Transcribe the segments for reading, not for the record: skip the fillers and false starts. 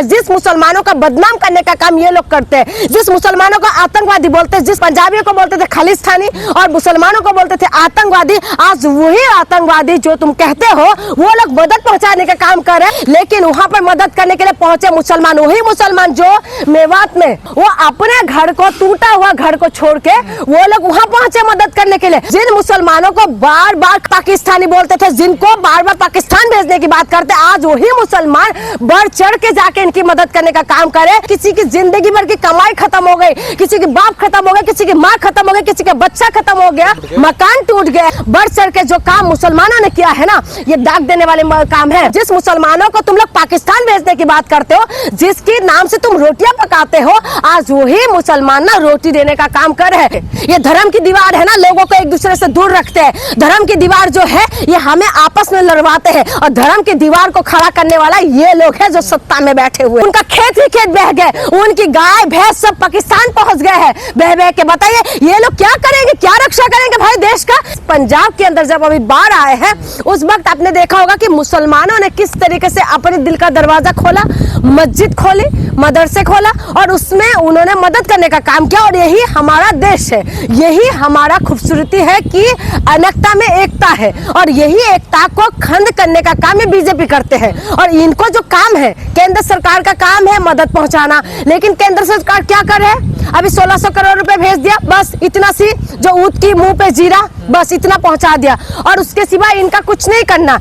जिस मुसलमानों का बदनाम करने का काम ये लोग करते हैं, जिस मुसलमानों को आतंकवादी बोलते हैं, जिस पंजाबियों को बोलते थे खालिस्तानी और मुसलमानों को बोलते थे आतंकवादी, आज वही आतंकवादी जो तुम कहते हो वो लोग मदद पहुंचाने का काम कर रहे हैं। लेकिन वहां पर मदद करने के लिए पहुंचे मुसलमान, वही मुसलमान जो मेवात में वो अपने घर को, टूटा हुआ घर को छोड़ के वो लोग वहां पहुंचे मदद करने के लिए। जिन मुसलमानों को बार बार पाकिस्तानी बोलते थे, जिनको बार बार पाकिस्तान भेजने की बात करते, आज वही मुसलमान बढ़ चढ़ के जाके इनकी मदद करने का काम करे। किसी की जिंदगी भर की कमाई खत्म हो गई, किसी की बाप खत्म हो गए, किसी की माँ खत्म हो गई, किसी का बच्चा खत्म हो गया, मकान टूट गए। बढ़ चढ़ के जो काम मुसलमानों ने किया है ना, ये दाग देने वाले काम है। जिस मुसलमानों को तुम लोग पाकिस्तान भेजने की बात करते हो, जिसके नाम से तुम रोटियां पकाते हो, आज वही मुसलमान ना रोटी देने का काम कर रहे हैं। ये धर्म की दीवार है ना, लोगों को एक दूसरे से दूर रखते हैं। धर्म की दीवार जो है ये हमें आपस में लड़वाते हैं, और धर्म की दीवार को खड़ा करने वाला ये लोग है जो सत्ता में बैठे हुए। उनका खेत ही खेत बह गए, उनकी गाय भैंस सब पाकिस्तान पहुंच गए हैं बह बह के। बताइए ये लोग क्या करेंगे, क्या रक्षा करेंगे भाई देश का। पंजाब के अंदर जब अभी बाढ़ आए हैं, उस वक्त आपने देखा होगा कि मुसलमानों ने किस तरीके से अपने दिल का दरवाजा खोला, मस्जिद खोली, मदरसे खोला, और उसमें उन्होंने मदद करने का काम किया। और यही हमारा देश है, यही हमारा खूबसूरती है कि अनेकता में एकता है, और यही एकता को खंड करने का काम ये बीजेपी करते हैं। और इनको जो काम है, केंद्र सरकार का काम है मदद पहुंचाना, लेकिन केंद्र सरकार क्या कर रहे हैं, अभी 1600 करोड़ रुपए भेज दिया, बस इतना सी, जो ऊँट की मुंह पे जीरा, बस इतना पहुंचा दिया, और उसके सिवा इनका कुछ नहीं करना।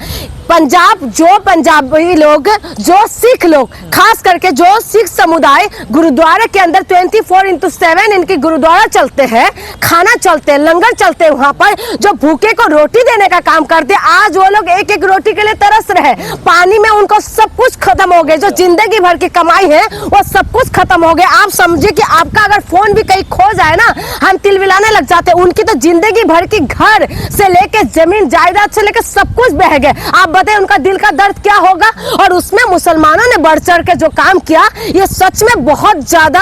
पंजाब, जो पंजाबी लोग, जो सिख लोग, खास करके जो सिख समुदाय गुरुद्वारे के अंदर 24x7 इनके गुरुद्वारा चलते हैं, खाना चलते हैं, लंगर चलते हैं, वहां पर जो भूखे को रोटी देने का काम करते हैं, आज वो लोग एक एक रोटी के लिए तरस रहे। पानी में उनको सब कुछ खत्म हो गया, जो जिंदगी भर की कमाई है वो सब कुछ खत्म हो गया। आप समझिए कि आपका अगर फोन भी कहीं खो जाए ना, हम तिलमिलाने लग जाते हैं। उनकी तो जिंदगी भर की घर से लेके जमीन जायदाद से लेकर सब कुछ बह गए। आप बताइए उनका दिल का दर्द क्या होगा। और उसमें मुसलमानों ने बढ़ चढ़ के जो काम किया, ये सच में बहुत ज्यादा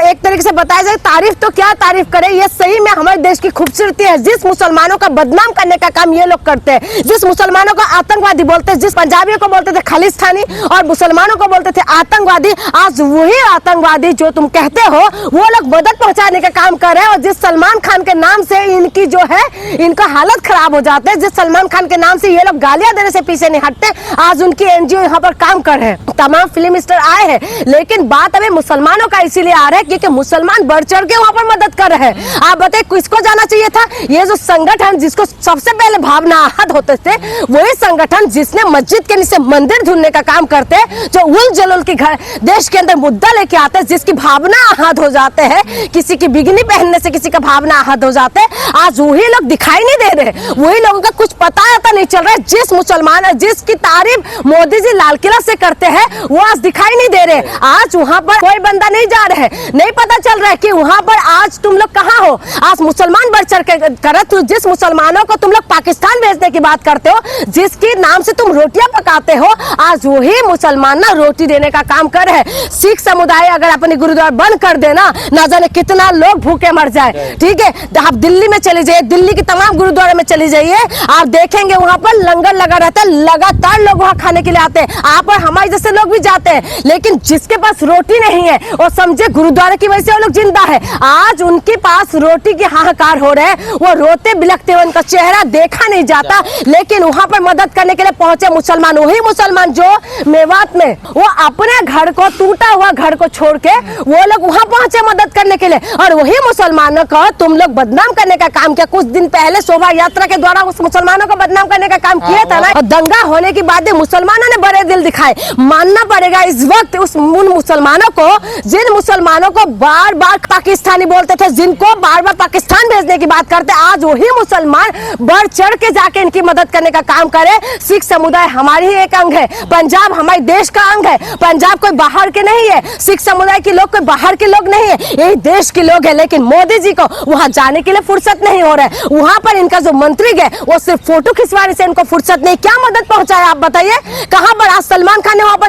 एक तरीके से बताया जाए, तारीफ तो क्या तारीफ करे, ये सही में हमारे देश की खूबसूरती है। जिस मुसलमानों का बदनाम करने का काम ये लोग करते हैं, जिस मुसलमानों को आतंकवादी बोलते हैं, जिस पंजाबियों को बोलते थे खालिस्तानी और मुसलमानों को बोलते थे आतंकवादी, आज वही आतंकवादी जो तुम कहते हो वो लोग मदद पहुंचाने का काम कर रहे हैं। और जिस सलमान खान के नाम से इनकी जो है, इनका हालत खराब हो जाते हैं, जिस सलमान खान के नाम से ये लोग गालियां देने से पीछे नहीं हटते, आज उनकी एनजीओ यहाँ पर काम कर रहे हैं, तमाम फिल्म स्टार आए हैं। लेकिन बात अभी मुसलमानों का इसीलिए आ रहा है क्योंकि मुसलमान बढ़ चढ़ के वहां पर मदद कर रहे हैं। आप बताइए किसको जाना चाहिए था, ये जो संगठन जिसको सबसे पहले भावना आहत होते थे, वही संगठन जिसने मस्जिद के नीचे मंदिर ढूंढने का काम करते हैं, जो उल जलूल की घर देश के अंदर मुद्दा लेके आते हैं, जिसकी भावना आहत हो जाते हैं, किसी की बिगनी पहनने से किसी का भावना आहत हो जाते हैं, आज वही लोग दिखाई नहीं दे रहे। वही लोगों का कुछ पता नहीं चल रहा है। जिस मुसलमान, जिसकी तारीफ मोदी जी लाल किला से करते हैं, वो आज दिखाई नहीं दे रहे। आज वहां पर कोई बंदा नहीं जा रहा है, नहीं पता चल रहा है कि वहां पर आज तुम लोग कहाँ हो। आज मुसलमान बढ़ चढ़ के कर, जिस मुसलमानों को तुम लोग पाकिस्तान भेजने की बात करते हो, जिसके नाम से तुम रोटियां पकाते हो, आज वही मुसलमान ना रोटी देने का काम कर रहे हैं। सिख समुदाय अगर अपने गुरुद्वारा बंद कर देना, ना जाने कितना लोग भूखे मर जाए। ठीक है, आप दिल्ली में चले जाइए, दिल्ली के तमाम गुरुद्वारे में चली जाइए, आप देखेंगे वहां पर लंगर लगा रहता है, लगातार लोग वहां खाने के लिए आते हैं। आप और हमारे जैसे लोग भी जाते हैं, लेकिन जिसके पास रोटी नहीं है वो समझे गुरुद्वारे की वजह से वो लोग जिंदा है। आज उनके पास रोटी की हाहाकार हो रहे हैं, वो रोते बिलखते हुए उनका चेहरा देखा नहीं जाता। लेकिन वहां पर मदद करने के लिए पहुंचे मुसलमान, वही मुसलमान जो मेवात में वो अपने घर को, टूटा हुआ घर को छोड़ के वो लोग वहां पहुंचे मदद करने के लिए। और वही मुसलमानों को तुम लोग बदनाम करने का काम किया। कुछ दिन पहले शोभा यात्रा के द्वारा उस मुसलमानों को बदनाम करने का काम किया था ना, और दंगा होने के बाद मुसलमानों ने बड़े दिल दिखाए। मानना पड़ेगा इस वक्त उन मुसलमानों को, जिन मुसलमानों को बार बार पाकिस्तानी बोलते थे, जिनको बार बार पाकिस्तान भेजने की बात करते, आज वही मुसलमान बढ़ चढ़ के जाके इनकी मदद करने का काम करे। सिख समुदाय हमारी ही एक अंग है, पंजाब हमारे देश का अंग है। पंजाब कोई बाहर के नहीं है, सिख समुदाय के लोग कोई बाहर के लोग नहीं है, यही देश के लोग है। लेकिन मोदी जी को वहां जाने के लिए फुर्सत नहीं हो रहा है। वहां पर इनका जो मंत्री है वो सिर्फ फोटो खिंचवाने से इनको फुर्सत नहीं। क्या मदद पहुंचाया आप बताइए, कहां पर आज सलमान खान ने वहां पर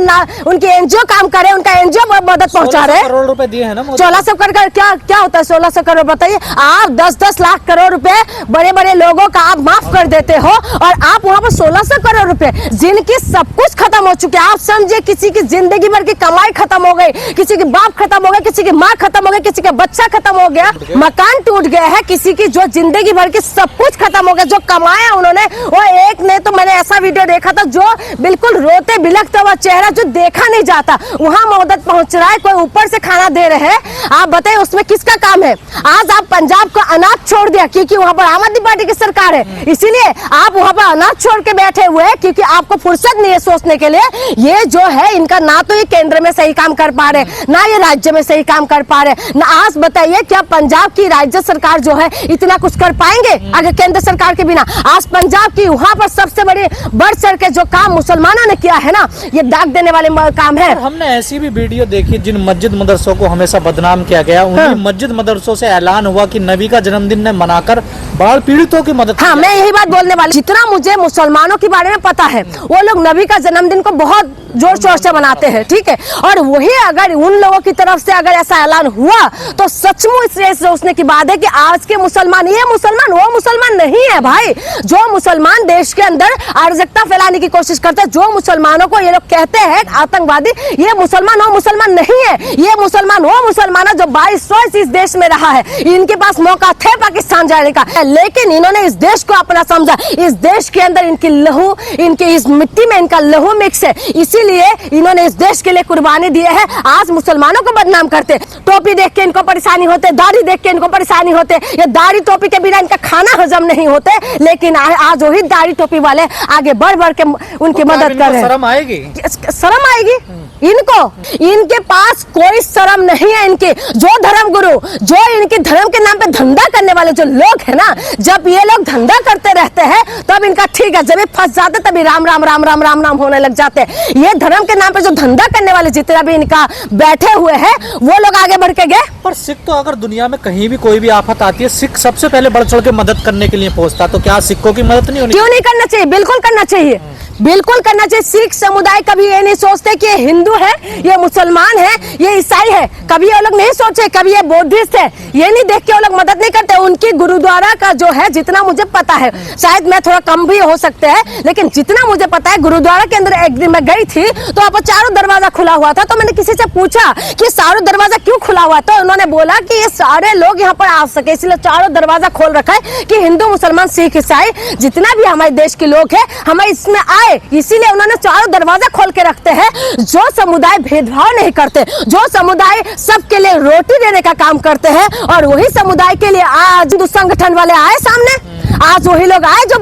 उनकी एनजीओ काम करे, उनका एनजीओ मदद पहुंचा रहे हैं। करोड़ रुपए दिए हैं ना 1600 करोड़ क्या होता है 1600 करोड़ बताइए। आप 10-10 लाख करोड़ रुपए बड़े बड़े लोगों का आप माफ कर देते हो और आप वहां पर 1600 करोड़ रुपए जिनकी सब कुछ खत्म हो चुके। आप समझे किसी की जिंदगी भर की कमाई खत्म हो गई, किसी के बाप खत्म हो गए, किसी की माँ खत्म हो गई, किसी का बच्चा खत्म हो गया, मकान टूट गया है, किसी की जो जिंदगी भर की सब कुछ खत्म हो गया, जो कमाया उन्होंने। वो एक ने तो मैंने ऐसा वीडियो देखा था जो बिल्कुल रोते बिलखता हुआ चेहरा जो देखा नहीं जाता, वहां मदद पहुंच रहा है, कोई ऊपर से खाना दे रहे हैं। आप बताइए उसमें किसका काम है। आज आप पंजाब को अनाथ छोड़ दिया क्योंकि वहां पर आम आदमी पार्टी की सरकार है, इसीलिए आप वहां पर अनाथ छोड़ के बैठे हुए हैं क्योंकि आपको फुर्सत नहीं है सोचने के लिए। ये जो है इनका ना तो ये केंद्र में सही काम कर पा रहे, ना ये राज्य में सही काम कर पा रहे ना। आज बताइए क्या पंजाब की राज्य सरकार जो है इतना कुछ कर पाएंगे अगर केंद्र सरकार के बिना। आज पंजाब की वहां पर सबसे बड़ी बढ़ चढ़ के जो काम मुसलमानों ने किया है ना, ये दाग देने वाले काम है। हमने ऐसी भी वीडियो देखी जिन मस्जिद मदरसों को हमेशा बदनाम किया गया, उन्हीं मस्जिद मदरसों से ऐलान हुआ कि नबी का जन्मदिन ने मनाकर बाढ़ पीड़ितों की मदद। हाँ, मैं यही बात बोलने वाली। जितना मुझे मुसलमानों के बारे में पता है वो लोग नबी का जन्मदिन को बहुत जोर शोर से मनाते हैं, ठीक है। और वही अगर उन लोगों की तरफ से अगर ऐसा ऐलान हुआ तो सचमुच सोचने की बात है कि आज के मुसलमान ये मुसलमान वो मुसलमान नहीं है भाई। जो मुसलमान देश के अंदर अराजकता फैलाने की कोशिश करते हैं, जो मुसलमानों को ये लोग कहते हैं आतंकवादी, ये मुसलमान वो मुसलमान नहीं है। ये मुसलमान वो मुसलमान है जो 22 वर्ष इस देश में रहा है। इनके पास मौका थे पाकिस्तान जाने का, लेकिन इन्होंने इस देश को अपना समझा। इस देश के अंदर इनकी लहू, इनकी इस मिट्टी में इनका लहू मिक्स है, इसीलिए इन्होंने इस देश के लिए कुर्बानी दी है। आज मुसलमानों को बदनाम करते, टोपी देख के इनको परेशानी होते, दाढ़ी देख के इनको परेशानी होते, ये दाढ़ी टोपी के बिना इनका खाना हजम नहीं होते, लेकिन आज वही दाढ़ी टोपी वाले आगे बढ़ बढ़ के उनकी मदद कर रहे हैं। शर्म आएगी? शर्म आएगी इनको? इनके पास कोई शर्म नहीं है। इनके जो धर्म गुरु, जो इनके धर्म के नाम पे धंधा करने वाले जो लोग है ना, जब ये लोग धंधा करते रहते हैं तब इनका ठीक है, जब ये फंस जाते तभी राम राम राम राम राम राम होने लग जाते हैं। ये धर्म के नाम पे जो धंधा करने वाले जितना भी इनका बैठे हुए हैं वो लोग आगे बढ़ के गए। पर सिख तो अगर दुनिया में कहीं भी कोई भी आफत आती है, सिख सबसे पहले बढ़ चढ़ के मदद करने के लिए पहुंचता, तो क्या सिखों की मदद नहीं होनी? क्यों नहीं करना चाहिए? बिल्कुल करना चाहिए, बिल्कुल करना चाहिए। सिख समुदाय कभी ये नहीं सोचते कि ये हिंदू है, ये मुसलमान है, ये ईसाई है, कभी ये लोग नहीं सोचे, कभी ये बौद्धिस्ट है, ये नहीं देख के वो लोग मदद नहीं करते। उनकी गुरुद्वारा का जो है जितना मुझे पता है, शायद मैं थोड़ा कम भी हो सकते हैं, लेकिन जितना मुझे पता है गुरुद्वारा के अंदर एक दिन मैं गई थी तो वहाँ पर चारों दरवाजा खुला हुआ था। तो मैंने किसी से पूछा कि चारों दरवाजा क्यों खुला हुआ, तो उन्होंने बोला कि ये सारे लोग यहाँ पर आ सके इसलिए चारों दरवाजा खोल रखा है कि हिंदू मुसलमान सिख ईसाई जितना भी हमारे देश के लोग हैं हमें इसमें आए, इसीलिए उन्होंने चारों दरवाजा खोल के रखते हैं। जो समुदाय भेदभाव नहीं करते, जो समुदाय सबके लिए रोटी देने का काम करते हैं, और वही समुदाय के लिए आज संगठन वाले आए सामने। आज वही लोग आए जो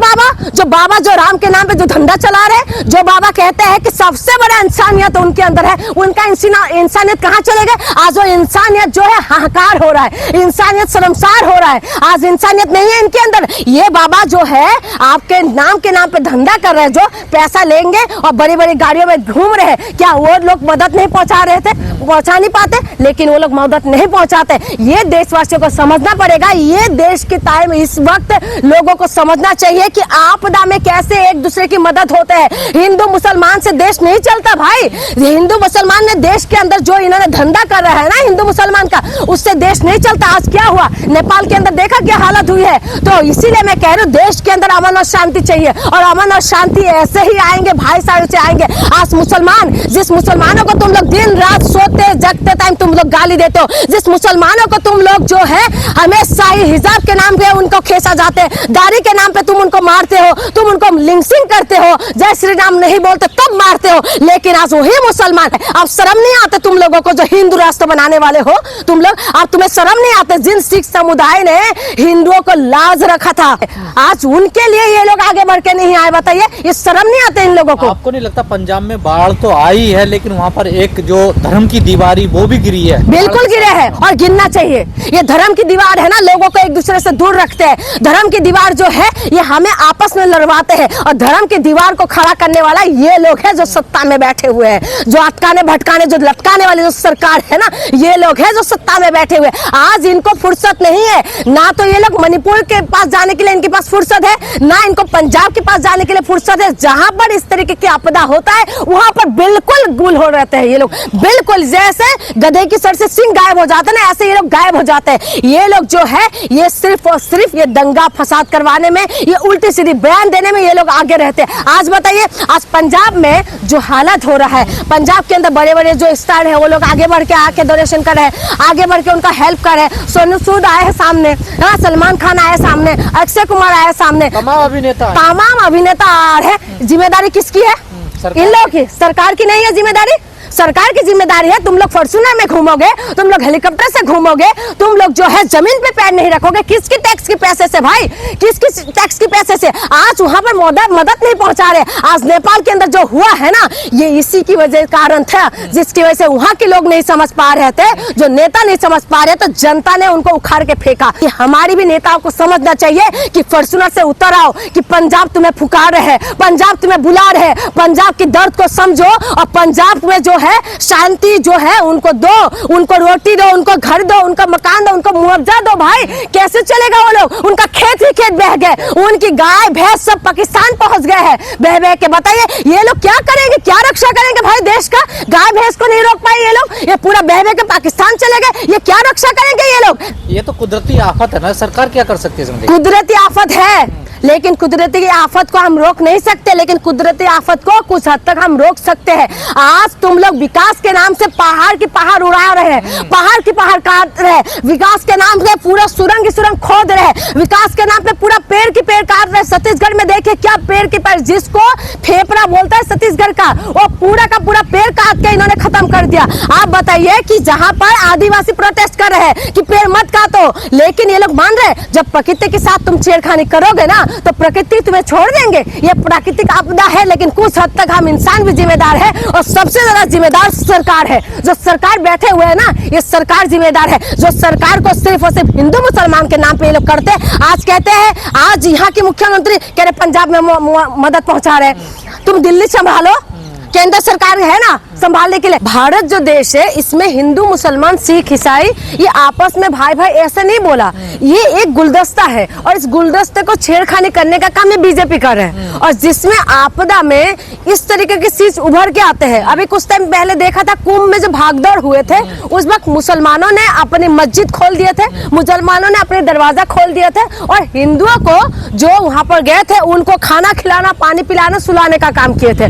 बाबा जो राम के नाम पे जो धंधा चला रहे, जो बाबा कहते हैं कि सबसे बड़ा इंसानियत उनके अंदर है, उनका इंसानियत कहाँ चले गए? आज वो इंसानियत जो है हाहाकार हो रहा है, इंसानियत शर्मसार हो रहा है, आज इंसानियत नहीं है इनके अंदर। ये बाबा जो है आपके नाम के नाम पे धंधा कर रहे हैं, जो पैसा लेंगे और बड़ी बड़ी गाड़ियों में घूम रहे हैं, क्या वो लोग मदद नहीं पहुंचा रहे थे? पहुंचा नहीं पाते, लेकिन वो लोग मदद नहीं पहुंचाते। ये देशवासियों को समझना पड़ेगा। ये देश के टाइम इस वक्त लोगों को समझना चाहिए कि आपदा में कैसे एक दूसरे की मदद होते हैं। हिंदू मुसलमान से देश नहीं चलता भाई। हिंदू मुसलमान ने देश के अंदर जो इन्होंने धंधा कर रहा है ना हिंदू मुसलमान का, उससे देश नहीं चलता। आज क्या हुआ नेपाल के अंदर, देखा क्या हालत हुई है। तो इसीलिए मैं कह रही हूँ देश के अंदर अमन और शांति चाहिए, और अमन और शांति ऐसे ही आएंगे, भाईचारे से आएंगे। आज मुसलमान, जिस मुसलमानों को तुम लोग दिन रात सोते जगते टाइम तुम लोग गाली देते हो, जिस मुसलमानों को तुम लोग जो है हमेशा ही हिजाब के नाम पे उनको खेसा जाते हैं, दाढ़ी के नाम पे तुम उनको मारते हो, तुम उनको लिंचिंग करते हो, जय श्री राम नहीं बोलते तब मारते हो। लेकिन आज वही मुसलमान है, अब शर्म नहीं आते तुम लोगों को जो हिंदू राष्ट्र बनाने वाले हो तुम लोग, अब तुम्हें शर्म नहीं आते? जिन सिख समुदाय ने हिंदुओं को लाज रखा था, आज उनके लिए ये लोग आगे बढ़ के नहीं आए। बताइए, ये शर्म नहीं आते इन लोगों को? आपको नहीं लगता पंजाब में बाढ़ तो आई है, लेकिन वहाँ पर एक जो धर्म की दीवारी वो भी गिरी गिरी है। बिल्कुल गिरे हैं और गिरना चाहिए। ये धर्म की दीवार है ना, लोगों को एक दूसरे से दूर रखते हैं। धर्म की दीवार जो है ये हमें आपस में लड़वाते हैं और धर्म की दीवार को खड़ा करने वाला ये लोग हैं जो सत्ता में बैठे हुए हैं, जो अटकाने भटकाने जो लटकाने वाली जो सरकार है ना, ये लोग हैं जो सत्ता में बैठे हुए। आज इनको फुर्सत नहीं है, ना तो ये लोग मणिपुर के पास जाने के लिए इनके पास फुर्सत है, ना इनको पंजाब के पास जाने के लिए फुर्सत है। जहां पर इस तरीके की आपदा होता है वहां पर बिल्कुल गुल हो रहते हैं ये लोग। बिल्कुल जैसे गधे की सर से सिंह गायब हो जाते हैं ना, ऐसे ये लोग गायब हो जाते हैं। ये लोग जो है ये सिर्फ और सिर्फ ये दंगा फसाद करवाने में, ये उल्टी सीधी बयान देने में ये लोग आगे रहते हैं। आज बताइए, आज पंजाब में जो हालत हो रहा है, पंजाब के अंदर बड़े बड़े जो स्टार है वो लोग आगे बढ़ के आके डोनेशन कर रहे हैं, आगे बढ़ के उनका हेल्प कर रहे हैं। सोनू सूद आए हैं सामने, सलमान खान आए सामने, अक्षय कुमार आए सामने, तमाम अभिनेता आ रहे हैं। जिम्मेदारी किसकी है? इन लोगों की। सरकार की नहीं है जिम्मेदारी। सरकार की जिम्मेदारी है। तुम लोग फॉर्च्यूनर में घूमोगे, तुम लोग हेलीकॉप्टर से घूमोगे, तुम लोग जो है जमीन पे पैर नहीं रखोगे। किसकी टैक्स के पैसे से भाई? किसकी टैक्स के पैसे से? आज वहां पर मदद नहीं पहुंचा रहे। आज नेपाल के अंदर जो हुआ है ना, ये इसी की वजह कारण था, जिसकी वजह से वहां के लोग नहीं समझ पा रहे थे, जो नेता नहीं समझ पा रहे, तो जनता ने उनको उखाड़ के फेंका। कि हमारी भी नेताओं को समझना चाहिए कि फॉर्च्यूनर से उतर आओ, कि पंजाब तुम्हें पुकार रहे, पंजाब तुम्हें बुला रहे, पंजाब की दर्द को समझो और पंजाब में जो है शांति जो है उनको दो, उनको रोटी दो, उनको घर दो, उनको मकान दो, उनको मुआवजा दो। भाई कैसे चलेगा वो लोग? उनका खेत ही खेत बह गए, उनकी गाय भैंस सब पाकिस्तान पहुंच गए हैं बह बह के। बताइए ये लोग क्या करेंगे, क्या रक्षा करेंगे भाई देश का? गाय भैंस को नहीं रोक पाए ये लोग, ये पूरा बह बह के पाकिस्तान चले गए, ये क्या रक्षा करेंगे ये लोग? ये तो कुदरती आफत है ना, सरकार क्या कर सकती है? कुदरती आफत है, लेकिन कुदरती की आफत को हम रोक नहीं सकते, लेकिन कुदरती आफत को कुछ हद तक हम रोक सकते हैं। आज तुम लोग विकास के नाम से पहाड़ की पहाड़ उड़ा रहे हैं, पहाड़ की पहाड़ काट रहे हैं, विकास के नाम से पूरा सुरंग की सुरंग खोद रहे हैं, विकास के नाम पे पूरा पेड़ की पेड़ काट रहे हैं। छत्तीसगढ़ में देखिए क्या पेड़ की पेड़, जिसको फेफड़ा बोलता है छत्तीसगढ़ का, वो पूरा का पूरा पेड़ काट के इन्होंने खत्म कर दिया। आप बताइए कि जहां पर आदिवासी प्रोटेस्ट कर रहे हैं कि पेड़ मत काटो, लेकिन ये लोग मान रहे जब प्रकृति के साथ तुम छेड़खानी करोगे ना तो प्रकृति तुम्हें छोड़ देंगे। ये प्राकृतिक आपदा है, लेकिन कुछ हद तक हम इंसान भी जिम्मेदार है और सबसे ज्यादा जिम्मेदार सरकार है। जो सरकार बैठे हुए है ना, ये सरकार जिम्मेदार है, जो सरकार को सिर्फ और सिर्फ हिंदू मुसलमान के नाम पे ये लोग करते हैं। आज कहते हैं, आज यहाँ के मुख्यमंत्री कह रहे पंजाब में मदद पहुंचा रहे, तुम दिल्ली संभालो, केंद्र सरकार है ना संभालने के लिए। भारत जो देश है इसमें हिंदू मुसलमान सिख ईसाई ये आपस में भाई भाई ऐसे नहीं बोला, ये एक गुलदस्ता है और इस गुलदस्ते को छेड़खानी करने का काम ये बीजेपी कर रहे हैं। और जिसमें आपदा में इस तरीके की चीज उभर के आते हैं। अभी कुछ टाइम पहले देखा था कुंभ में जो भागदौड़ हुए थे, उस वक्त मुसलमानों ने अपनी मस्जिद खोल दिए थे, मुसलमानों ने अपने दरवाजा खोल दिए थे और हिंदुओं को जो वहां पर गए थे उनको खाना खिलाना, पानी पिलाना, सुलाने का काम किए थे।